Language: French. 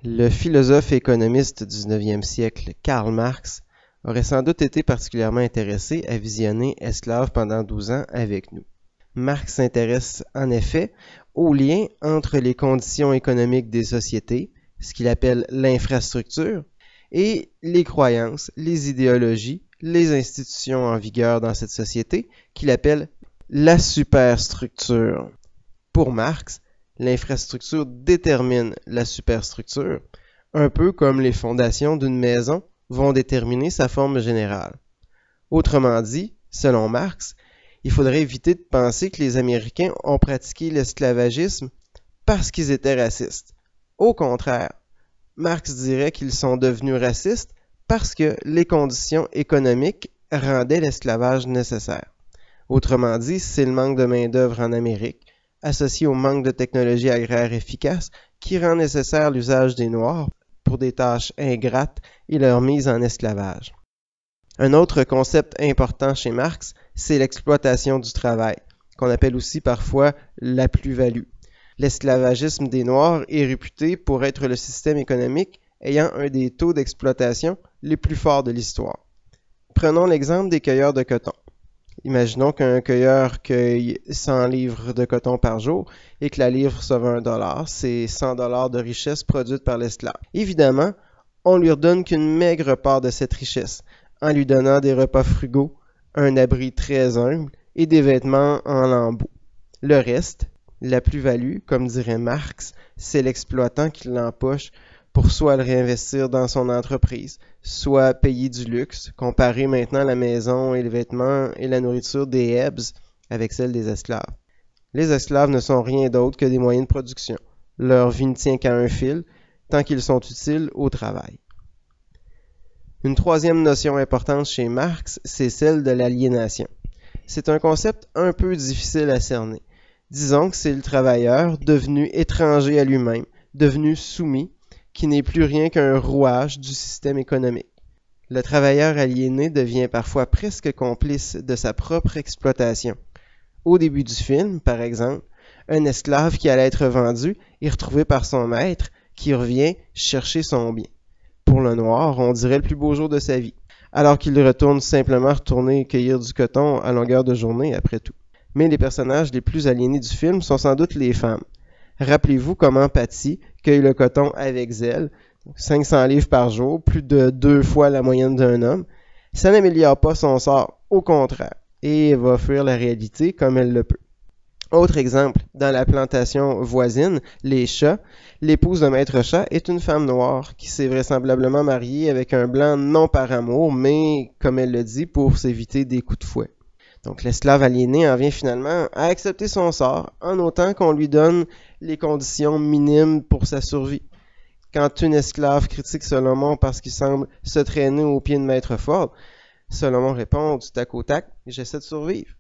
Le philosophe et économiste du 19e siècle Karl Marx aurait sans doute été particulièrement intéressé à visionner Esclaves pendant 12 ans avec nous. Marx s'intéresse en effet au lien entre les conditions économiques des sociétés, ce qu'il appelle l'infrastructure, et les croyances, les idéologies, les institutions en vigueur dans cette société, qu'il appelle la superstructure. Pour Marx, l'infrastructure détermine la superstructure, un peu comme les fondations d'une maison vont déterminer sa forme générale. Autrement dit, selon Marx, il faudrait éviter de penser que les Américains ont pratiqué l'esclavagisme parce qu'ils étaient racistes. Au contraire, Marx dirait qu'ils sont devenus racistes parce que les conditions économiques rendaient l'esclavage nécessaire. Autrement dit, c'est le manque de main-d'œuvre en Amérique, associé au manque de technologie agraire efficace, qui rend nécessaire l'usage des Noirs pour des tâches ingrates et leur mise en esclavage. Un autre concept important chez Marx, c'est l'exploitation du travail, qu'on appelle aussi parfois la plus-value. L'esclavagisme des Noirs est réputé pour être le système économique ayant un des taux d'exploitation les plus forts de l'histoire. Prenons l'exemple des cueilleurs de coton. Imaginons qu'un cueilleur cueille 100 livres de coton par jour et que la livre sauve $1. C'est 100 $ de richesse produite par l'esclave. Évidemment, on lui redonne qu'une maigre part de cette richesse, en lui donnant des repas frugaux, un abri très humble et des vêtements en lambeaux. Le reste, la plus-value, comme dirait Marx, c'est l'exploitant qui l'empoche pour soit le réinvestir dans son entreprise, soit payer du luxe, comparer maintenant la maison et les vêtements et la nourriture des Hebs avec celle des esclaves. Les esclaves ne sont rien d'autre que des moyens de production. Leur vie ne tient qu'à un fil, tant qu'ils sont utiles au travail. Une troisième notion importante chez Marx, c'est celle de l'aliénation. C'est un concept un peu difficile à cerner. Disons que c'est le travailleur devenu étranger à lui-même, devenu soumis, qui n'est plus rien qu'un rouage du système économique. Le travailleur aliéné devient parfois presque complice de sa propre exploitation. Au début du film, par exemple, un esclave qui allait être vendu est retrouvé par son maître qui revient chercher son bien. Pour le noir, on dirait le plus beau jour de sa vie, alors qu'il retourne simplement retourner cueillir du coton à longueur de journée après tout. Mais les personnages les plus aliénés du film sont sans doute les femmes. Rappelez-vous comment Patty cueille le coton avec zèle, 500 livres par jour, plus de 2 fois la moyenne d'un homme. Ça n'améliore pas son sort, au contraire, et elle va fuir la réalité comme elle le peut. Autre exemple, dans la plantation voisine, les chats, l'épouse de maître chat est une femme noire qui s'est vraisemblablement mariée avec un blanc non par amour, mais, comme elle le dit, pour s'éviter des coups de fouet. Donc l'esclave aliéné en vient finalement à accepter son sort en autant qu'on lui donne les conditions minimes pour sa survie. Quand une esclave critique Salomon parce qu'il semble se traîner aux pieds de maître Ford, Salomon répond du tac au tac « J'essaie de survivre ».